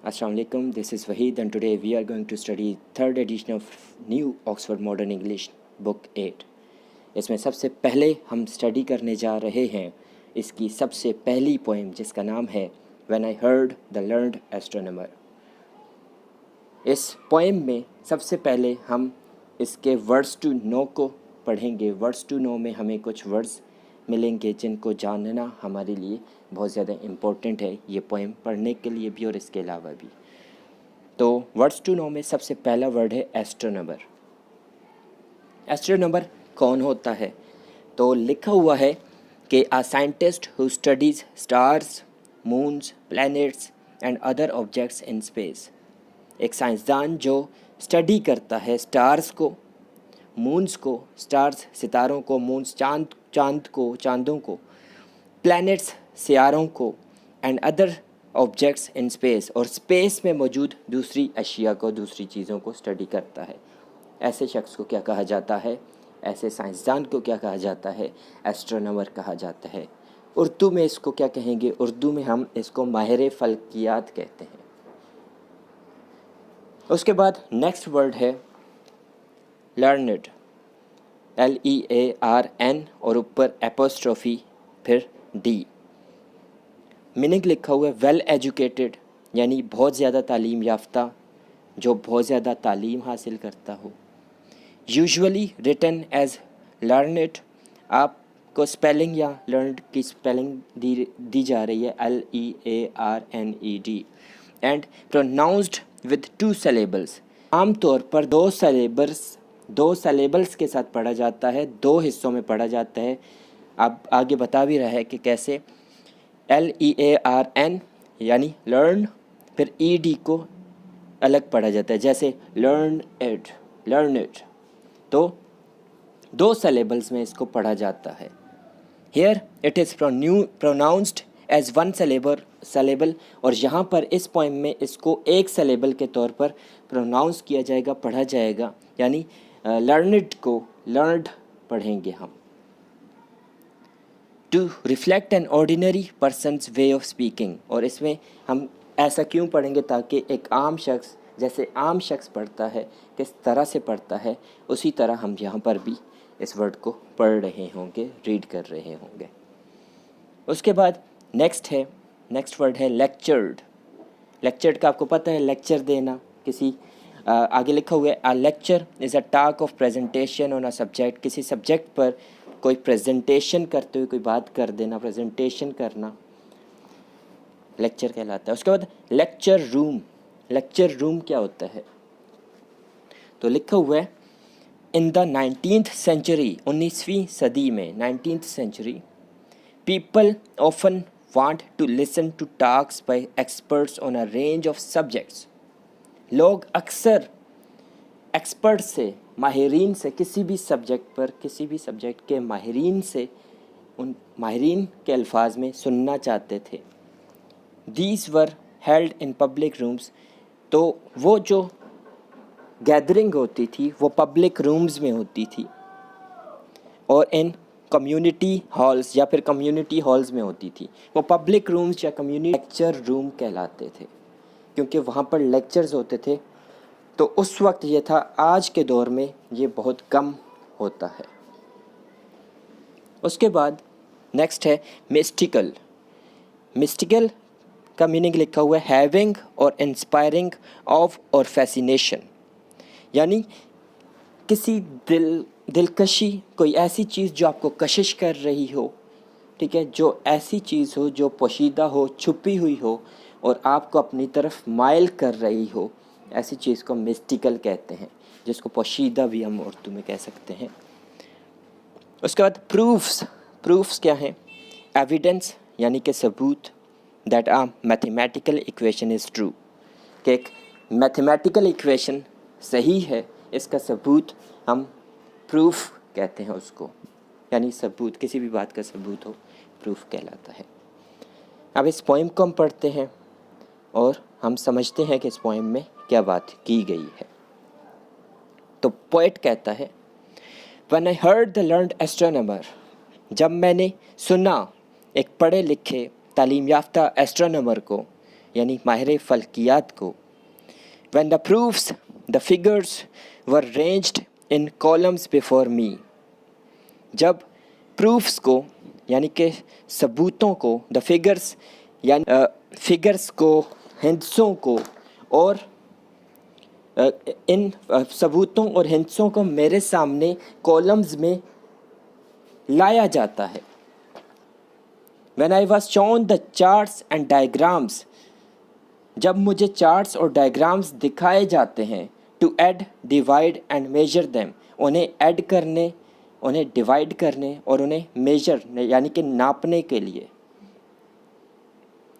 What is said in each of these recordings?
Assalamu alaikum, this is Wahid and today we are going to study third edition of New Oxford Modern English Book 8. इसमें सबसे पहले हम study करने जा रहे हैं इसकी सबसे पहली पोएम जिसका नाम है When I Heard the Learned Astronomer. इस पोएम में सबसे पहले हम इसके वर्ड्स टू नो को पढ़ेंगे. वर्ड्स टू नो में हमें कुछ वर्ड्स मिलेंगे जिनको जानना हमारे लिए बहुत ज़्यादा इम्पोर्टेंट है ये पोएम पढ़ने के लिए भी और इसके अलावा भी. तो वर्ड्स टू नो में सबसे पहला वर्ड है एस्ट्रोनॉमर. एस्ट्रोनॉमर कौन होता है? तो लिखा हुआ है कि a scientist who studies stars, moons, planets and other objects in space. एक साइंसदान जो स्टडी करता है स्टार्स को, मून्स को, स्टार्स सितारों को, मून्स चांदों को, प्लैनेट्स सियारों को, and other objects in space और स्पेस में मौजूद दूसरी अशिया को, दूसरी चीज़ों को स्टडी करता है. ऐसे शख्स को क्या कहा जाता है? ऐसे साइंसदान को क्या कहा जाता है? एस्ट्रोनॉमर कहा जाता है. उर्दू में इसको क्या कहेंगे? उर्दू में हम इसको माहिर फल्कियात कहते हैं. उसके बाद नेक्स्ट वर्ड है लर्नड. LEARN और ऊपर एपोस्ट्रोफी फिर D. मीनिंग लिखा हुआ है वेल एजुकेटेड यानी बहुत ज़्यादा तालीम याफ्ता, जो बहुत ज़्यादा तालीम हासिल करता हो. Usually written as learned. आपको स्पेलिंग या लर्नड की स्पेलिंग दी जा रही है LEARNED and pronounced with 2 syllables. आमतौर पर 2 syllables के साथ पढ़ा जाता है, 2 हिस्सों में पढ़ा जाता है. अब आगे बता भी रहा है कि कैसे. LEARN यानी लर्न, फिर ED को अलग पढ़ा जाता है जैसे लर्न इट. तो 2 syllables में इसको पढ़ा जाता है. Here it is pronounced as 1 syllable और यहाँ पर इस पोएम में इसको 1 syllable के तौर पर प्रोनाउंस किया जाएगा, पढ़ा जाएगा. यानी लर्नड को लर्नड पढ़ेंगे हम. To reflect an ordinary person's way of speaking. और इसमें हम ऐसा क्यों पढ़ेंगे? ताकि एक आम शख्स जैसे आम शख्स पढ़ता है किस तरह से पढ़ता है उसी तरह हम यहाँ पर भी इस वर्ड को पढ़ रहे होंगे, रीड कर रहे होंगे. उसके बाद नेक्स्ट वर्ड है लेक्चर्ड. लेक्चर्ड का आपको पता है लेक्चर देना किसी. आगे लिखा हुआ है अ lecture is a talk of presentation on a subject. किसी सब्जेक्ट पर कोई प्रेजेंटेशन करते हुए कोई बात कर देना, प्रेजेंटेशन करना लेक्चर कहलाता है. उसके बाद लेक्चर रूम. लेक्चर रूम क्या होता है? तो लिखा हुआ है इन द 19th century, 19वीं सदी में 19th century, people often want to listen to talks by experts on a range of subjects. लोग अक्सर एक्सपर्ट से, माहिरीन से, किसी भी सब्जेक्ट के माहिरीन से, उन माहिरीन के अल्फाज में सुनना चाहते थे. These were held in public rooms. तो वो जो गैदरिंग होती थी वो पब्लिक रूम्स में होती थी और इन कम्युनिटी हॉल्स या फिर कम्युनिटी हॉल्स में होती थी. वो पब्लिक रूम्स या कम्युनिटी लेक्चर रूम कहलाते थे क्योंकि वहाँ पर लेक्चर्स होते थे. तो उस वक्त ये था, आज के दौर में ये बहुत कम होता है. उसके बाद नेक्स्ट है मिस्टिकल. मिस्टिकल का मीनिंग लिखा हुआ है हैविंग और इंस्पायरिंग ऑफ और फैसिनेशन. यानी किसी दिलकशी, कोई ऐसी चीज़ जो आपको कशिश कर रही हो, ठीक है, जो ऐसी चीज़ हो जो पोशीदा हो, छुपी हुई हो और आपको अपनी तरफ माइल कर रही हो, ऐसी चीज़ को मिस्टिकल कहते हैं, जिसको पोशीदा भी हम उर्दू में कह सकते हैं. उसके बाद प्रूफ्स क्या हैं? एविडेंस यानी कि सबूत. That a mathematical equation is true. कि एक मैथमेटिकल इक्वेशन सही है, इसका सबूत हम प्रूफ कहते हैं उसको. यानी सबूत, किसी भी बात का सबूत हो, प्रूफ कहलाता है. अब इस पोएम को हम पढ़ते हैं और हम समझते हैं कि इस पोएम में क्या बात की गई है. तो पोएट कहता है When I heard the learned astronomer, जब मैंने सुना एक पढ़े लिखे तालीम याफ्ता एस्ट्रोनॉमर को, यानी माहिर फल्कियात को। When the proofs, the figures were ranged in columns before me, जब proofs को यानी कि सबूतों को, the figures यानी फिगर्स को, हिंसों को और इन सबूतों और हिंसों को मेरे सामने कॉलम्स में लाया जाता है। When I was shown the charts and diagrams, जब मुझे चार्ट्स और डायग्राम्स दिखाए जाते हैं, to add, divide and measure them, उन्हें ऐड करने, उन्हें डिवाइड करने और उन्हें मेजर यानी कि नापने के लिए।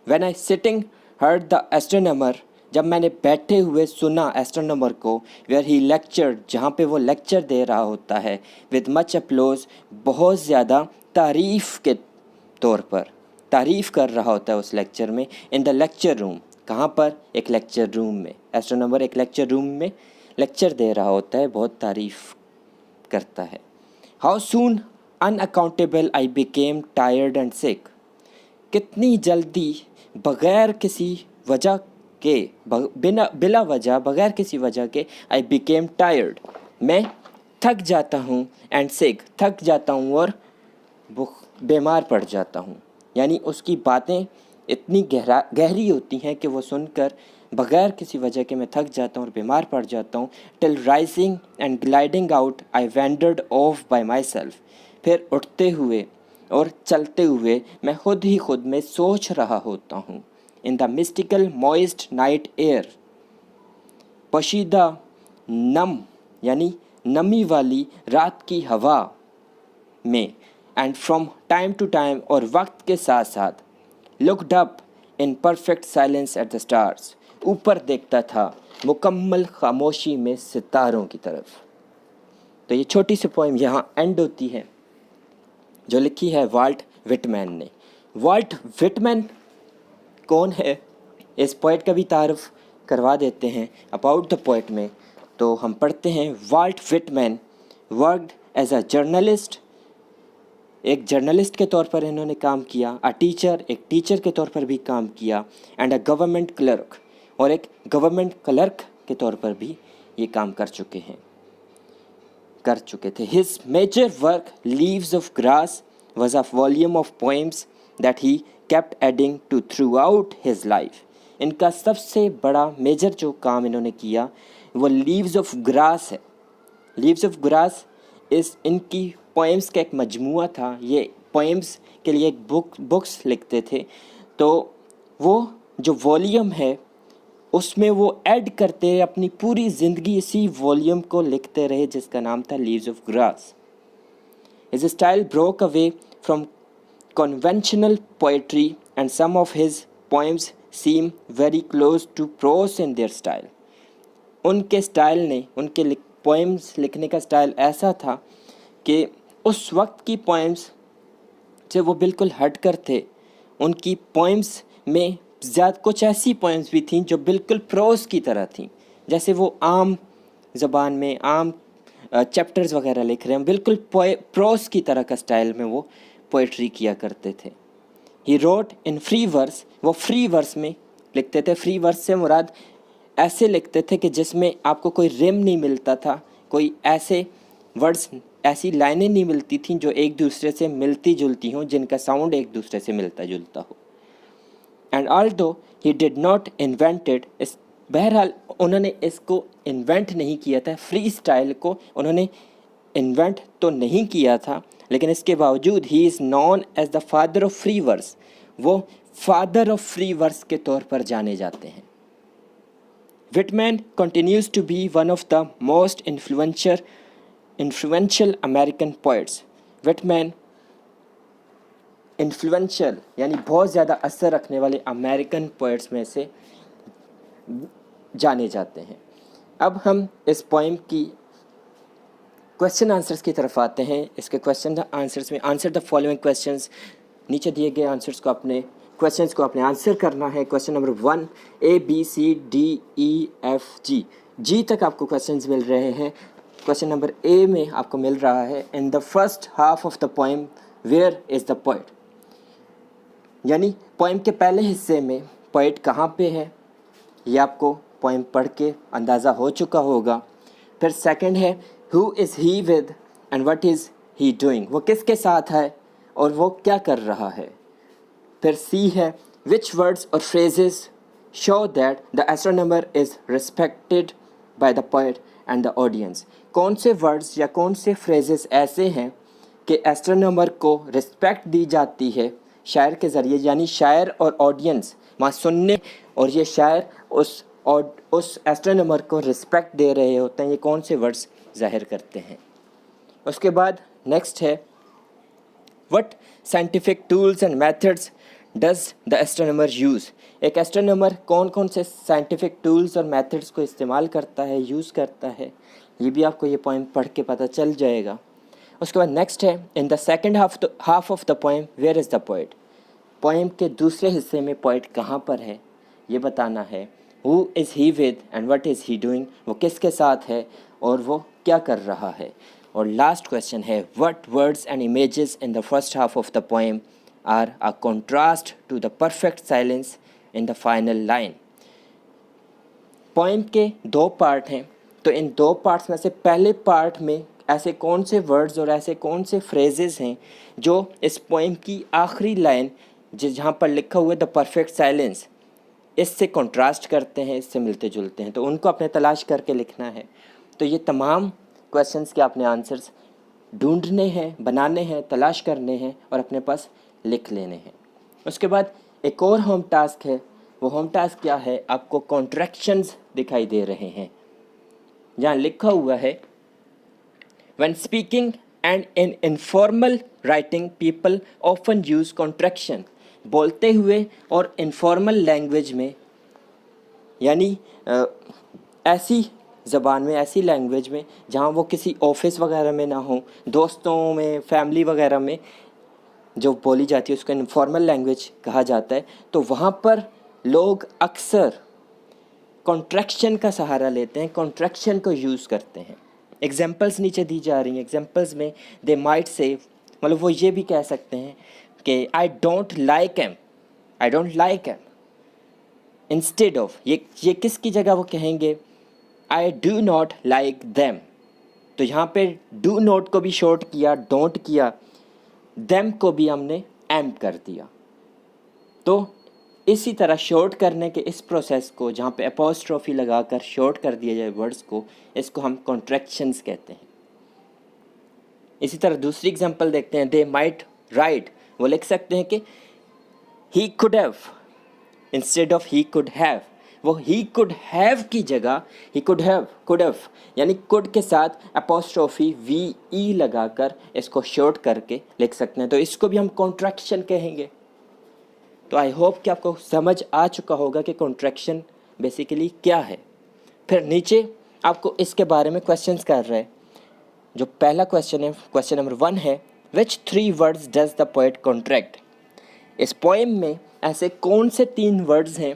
When I sitting heard the astronomer, जब मैंने बैठे हुए सुना एस्ट्रोनॉमर को, where he lectured, जहाँ पे वो लेक्चर दे रहा होता है, with much applause, बहुत ज़्यादा तारीफ़ के तौर पर तारीफ़ कर रहा होता है उस लेक्चर में, इन द लेक्चर रूम, कहाँ पर, एक लेक्चर रूम में। एस्ट्रोनॉमर एक लेक्चर रूम में लेक्चर दे रहा होता है, बहुत तारीफ़ करता है। How soon unaccountable I became tired and sick, कितनी जल्दी बग़ैर किसी वजह के, बिला वजह, बग़ैर किसी वजह के, आई बिकेम टायर्ड, मैं थक जाता हूँ, एंड सिक, थक जाता हूँ और बीमार पड़ जाता हूँ। यानी उसकी बातें इतनी गहरी होती हैं कि वो सुनकर बग़ैर किसी वजह के मैं थक जाता हूँ और बीमार पड़ जाता हूँ। Till rising and gliding out I wondered of bye my self, फिर उठते हुए और चलते हुए मैं खुद में सोच रहा होता हूँ। In the mystical moist night air, पशीदा नम यानी नमी वाली रात की हवा में, and from time to time, और वक्त के साथ साथ, looked up in perfect silence at the stars, ऊपर देखता था मुकम्मल खामोशी में सितारों की तरफ। तो ये छोटी सी पोइम यहाँ एंड होती है, जो लिखी है वाल्ट विटमैन ने। वाल्ट विटमैन कौन है, इस पोइट का भी तारुफ करवा देते हैं अबाउट द पोइट में। तो हम पढ़ते हैं, Walt Whitman worked as a journalist, एक जर्नलिस्ट के तौर पर इन्होंने काम किया, अ टीचर, एक टीचर के तौर पर भी काम किया, एंड अ गवर्नमेंट क्लर्क, और एक गवर्नमेंट क्लर्क के तौर पर भी ये काम कर चुके थे। His major work Leaves of Grass was a volume of poems that he kept adding to throughout his life. इनका सबसे बड़ा मेजर जो काम इन्होंने किया वो लीव्स ऑफ ग्रास है। लीव्स ऑफ ग्रास इस इनकी पोएम्स का एक मजमुआ था। ये पोएम्स के लिए एक बुक्स लिखते थे, तो वो जो वॉल्यूम है उसमें वो ऐड करते रहे, अपनी पूरी ज़िंदगी इसी वॉल्यूम को लिखते रहे, जिसका नाम था leaves of grass. His style broke away from conventional poetry, and some of his poems seem very close to prose in their style. उनके स्टाइल ने, उनके पोएम्स लिखने का स्टाइल ऐसा था कि उस वक्त की पोएम्स से वो बिल्कुल हट कर थे। उनकी पोएम्स में ज़्यादा कुछ ऐसी पोएम्स भी थीं जो बिल्कुल प्रोस की तरह थीं, जैसे वो आम ज़बान में आम चैप्टर्स वगैरह लिख रहे हैं, बिल्कुल प्रोस की तरह का स्टाइल में वो पोइट्री किया करते थे। He wrote in free verse, वो फ्री वर्स में लिखते थे। फ्री वर्स से मुराद ऐसे लिखते थे कि जिसमें आपको कोई रिम नहीं मिलता था, कोई ऐसे वर्ड्स, ऐसी लाइनें नहीं मिलती थीं जो एक दूसरे से मिलती जुलती हों, जिनका साउंड एक दूसरे से मिलता जुलता हो। And although he did not invented, बहरहाल उन्होंने इसको इन्वेंट नहीं किया था, फ्री स्टाइल को उन्होंने इन्वेंट तो नहीं किया था, लेकिन इसके बावजूद he is known as the father of free verse, वो फादर ऑफ फ्री वर्स के तौर पर जाने जाते हैं। Whitman continues to be one of the most influential American poets. Whitman influential यानी बहुत ज़्यादा असर रखने वाले अमेरिकन पोइट्स में से जाने जाते हैं। अब हम इस पोइम की क्वेश्चन आंसर्स की तरफ आते हैं। इसके क्वेश्चन आंसर्स में आंसर द फॉलोइंग क्वेश्चंस, नीचे दिए गए आंसर्स को अपने क्वेश्चंस को आपने आंसर करना है। क्वेश्चन नंबर 1, ABCDEFG, जी तक आपको क्वेश्चंस मिल रहे हैं। क्वेश्चन नंबर ए में आपको मिल रहा है, in the first half of the poem where is the poet, यानी पोइम के पहले हिस्से में पोइट कहाँ पे है, ये आपको पोएम पढ़ के अंदाज़ा हो चुका होगा। फिर सेकंड है who is he with and what is he doing, वो किसके साथ है और वो क्या कर रहा है। फिर सी है विच वर्ड्स और phrases show that the astronomer is respected by the poet and the audience, कौन से वर्ड्स या कौन से फ्रेजेस ऐसे हैं कि एस्ट्रोनॉमर को रिस्पेक्ट दी जाती है शायर के ज़रिए, यानी शायर और ऑडियंस वहाँ सुनने और ये शायर उस एस्ट्रोनॉमर को रिस्पेक्ट दे रहे होते हैं, ये कौन से वर्ड्स ज़ाहिर करते हैं। उसके बाद नेक्स्ट है what scientific tools and methods does the astronomer use, एक एस्ट्रोनॉमर कौन कौन से साइंटिफिक टूल्स और मेथड्स को इस्तेमाल करता है, यूज़ करता है, ये भी आपको ये पोएम पढ़ के पता चल जाएगा। उसके बाद नेक्स्ट है in the second half of the poem where is the poet, poem के दूसरे हिस्से में पोएट कहाँ पर है ये बताना है। Who is he with and what is he doing, वो किसके साथ है और वो क्या कर रहा है। और लास्ट क्वेश्चन है what words and images in the first half of the poem are a contrast to the perfect silence in the final line. Poem के दो पार्ट हैं, तो इन दो पार्ट्स में से पहले पार्ट में ऐसे कौन से वर्ड्स और ऐसे कौन से फ्रेजेस हैं जो इस पोएम की आखिरी लाइन जहाँ पर लिखा हुआ है द परफेक्ट साइलेंस, इससे कंट्रास्ट करते हैं, इससे मिलते जुलते हैं, तो उनको अपने तलाश करके लिखना है। तो ये तमाम क्वेश्चंस के आपने आंसर्स ढूंढने हैं, बनाने हैं, तलाश करने हैं और अपने पास लिख लेने हैं। उसके बाद एक और होम टास्क है, वो होम टास्क क्या है, आपको कॉन्ट्रैक्शंस दिखाई दे रहे हैं, जहाँ लिखा हुआ है when speaking and in informal writing people often use contraction, बोलते हुए और इनफॉर्मल लैंग्वेज में, यानी ऐसी ज़बान में, ऐसी लैंग्वेज में जहाँ वो किसी ऑफिस वगैरह में ना हो, दोस्तों में, फैमिली वगैरह में जो बोली जाती है उसको इनफॉर्मल लैंग्वेज कहा जाता है। तो वहाँ पर लोग अक्सर कॉन्ट्रैक्शन का सहारा लेते हैं, कॉन्ट्रैक्शन को यूज़ करते हैं। एग्जांपल्स नीचे दी जा रही हैं, एग्जांपल्स में दे माइट से, मतलब वो ये भी कह सकते हैं कि I don't like M, I don't like M, instead of ये किसकी जगह वो कहेंगे I do not like them. तो यहाँ पे डू नॉट को भी शॉर्ट किया, डोंट किया, देम को भी हमने एम कर दिया। तो इसी तरह शॉर्ट करने के इस प्रोसेस को, जहाँ पे अपोस्ट्रोफी लगाकर शॉर्ट कर दिया जाए वर्ड्स को, इसको हम कॉन्ट्रैक्शंस कहते हैं। इसी तरह दूसरी एग्जांपल देखते हैं, दे माइट राइट, वो लिख सकते हैं कि he could have instead of he could have, वो ही कुड हैव की जगह ही कुड हैव, यानी कुड के साथ अपोस्ट्रोफी वी ई लगाकर इसको शॉर्ट करके लिख सकते हैं, तो इसको भी हम कॉन्ट्रैक्शन कहेंगे। तो आई होप कि आपको समझ आ चुका होगा कि कॉन्ट्रैक्शन बेसिकली क्या है। फिर नीचे आपको इसके बारे में क्वेश्चंस कर रहे हैं। जो पहला क्वेश्चन है, क्वेश्चन नंबर 1 है विच 3 words does the poet contract, इस पोएम में ऐसे कौन से 3 वर्ड्स हैं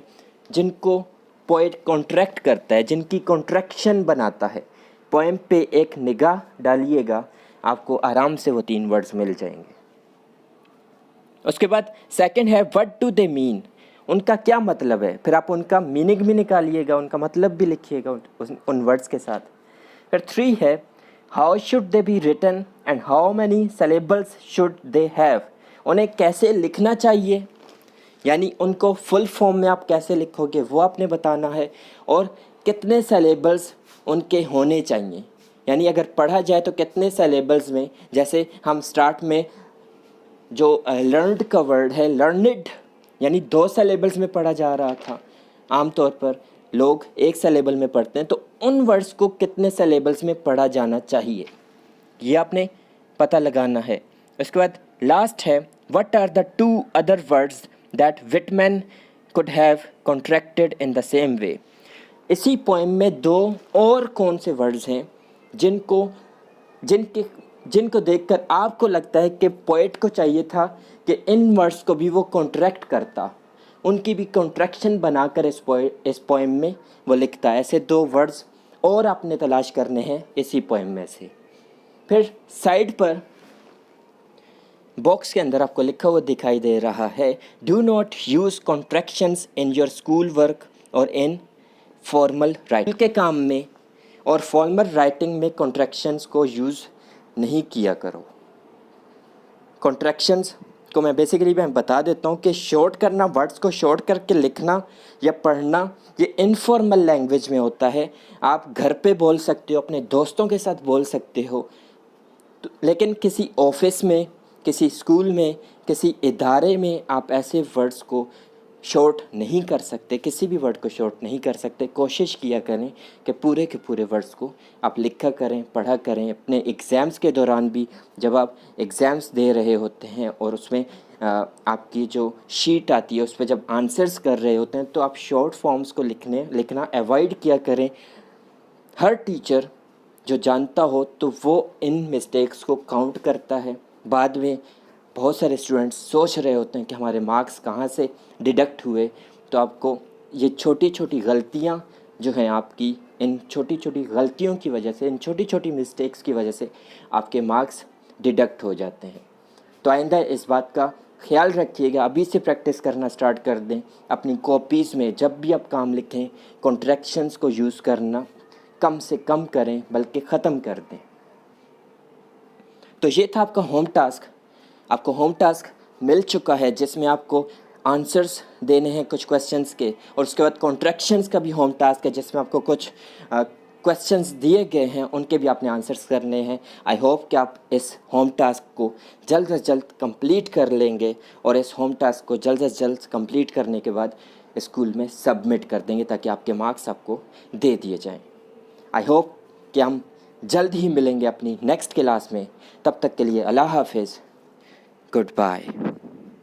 जिनको पोएट कॉन्ट्रैक्ट करता है, जिनकी कॉन्ट्रैक्शन बनाता है। पोएम पे एक निगाह डालिएगा, आपको आराम से वो 3 वर्ड्स मिल जाएंगे। उसके बाद सेकंड है व्हाट डू दे मीन, उनका क्या मतलब है, फिर आप उनका मीनिंग भी निकालिएगा, उनका मतलब भी लिखिएगा उन वर्ड्स के साथ। फिर 3 है how should they be written and how many syllables should they have, उन्हें कैसे लिखना चाहिए, यानी उनको फुल फॉर्म में आप कैसे लिखोगे वो आपने बताना है, और कितने सिलेबल्स उनके होने चाहिए, यानी अगर पढ़ा जाए तो कितने सिलेबल्स में। जैसे हम स्टार्ट में जो लर्नड का वर्ड है लर्निड, यानी 2 सिलेबल्स में पढ़ा जा रहा था, आमतौर पर लोग 1 सिलेबल में पढ़ते हैं, तो उन वर्ड्स को कितने सिलेबल्स में पढ़ा जाना चाहिए ये आपने पता लगाना है। उसके बाद लास्ट है what are the 2 other words that Whitman could have contracted in the same way, इसी पोएम में 2 और कौन से वर्ड्स हैं जिनको देखकर आपको लगता है कि पोएट को चाहिए था कि इन वर्ड्स को भी वो कॉन्ट्रैक्ट करता, उनकी भी कॉन्ट्रैक्शन बनाकर इस पोएम में वो लिखता है। ऐसे 2 वर्ड्स और आपने तलाश करने हैं इसी पोएम में से। फिर साइड पर बॉक्स के अंदर आपको लिखा हुआ दिखाई दे रहा है, do not use contractions in your school work और इन फॉर्मल राइटिंग। के काम में और फॉर्मल राइटिंग में कॉन्ट्रैक्शंस को यूज़ नहीं किया करो। कॉन्ट्रैक्शंस को मैं बेसिकली मैं बता देता हूँ कि शॉर्ट करना, वर्ड्स को शॉर्ट करके लिखना या पढ़ना, ये इनफॉर्मल लैंग्वेज में होता है। आप घर पे बोल सकते हो, अपने दोस्तों के साथ बोल सकते हो, तो लेकिन किसी ऑफिस में, किसी स्कूल में, किसी इदारे में आप ऐसे वर्ड्स को शॉर्ट नहीं कर सकते, किसी भी वर्ड को शॉर्ट नहीं कर सकते। कोशिश किया करें कि पूरे के पूरे वर्ड्स को आप लिखा करें, पढ़ा करें। अपने एग्ज़ाम्स के दौरान भी जब आप एग्ज़ाम्स दे रहे होते हैं और उसमें आपकी जो शीट आती है उस पर जब आंसर्स कर रहे होते हैं, तो आप शॉर्ट फॉर्म्स को लिखना अवॉइड किया करें। हर टीचर जो जानता हो तो वो इन मिस्टेक्स को काउंट करता है। बाद में बहुत सारे स्टूडेंट्स सोच रहे होते हैं कि हमारे मार्क्स कहाँ से डिडक्ट हुए, तो आपको ये छोटी छोटी गलतियाँ जो हैं आपकी, इन छोटी छोटी गलतियों की वजह से, इन छोटी छोटी मिस्टेक्स की वजह से आपके मार्क्स डिडक्ट हो जाते हैं। तो आइंदा इस बात का ख्याल रखिएगा, अभी से प्रैक्टिस करना स्टार्ट कर दें। अपनी कॉपीज़ में जब भी आप काम लिखें, कॉन्ट्रैक्शंस को यूज़ करना कम से कम करें, बल्कि ख़त्म कर दें। तो ये था आपका होम टास्क। आपको होम टास्क मिल चुका है जिसमें आपको आंसर्स देने हैं कुछ क्वेश्चंस के, और उसके बाद कॉन्ट्रैक्शंस का भी होम टास्क है जिसमें आपको कुछ क्वेश्चंस दिए गए हैं, उनके भी आपने आंसर्स करने हैं। आई होप कि आप इस होम टास्क को जल्द से जल्द कंप्लीट कर लेंगे और इस होम टास्क को जल्द से जल्द कंप्लीट करने के बाद स्कूल में सबमिट कर देंगे ताकि आपके मार्क्स आपको दे दिए जाएं। आई होप कि हम जल्द ही मिलेंगे अपनी नेक्स्ट क्लास में। तब तक के लिए अल्लाह हाफिज़, गुड बाय।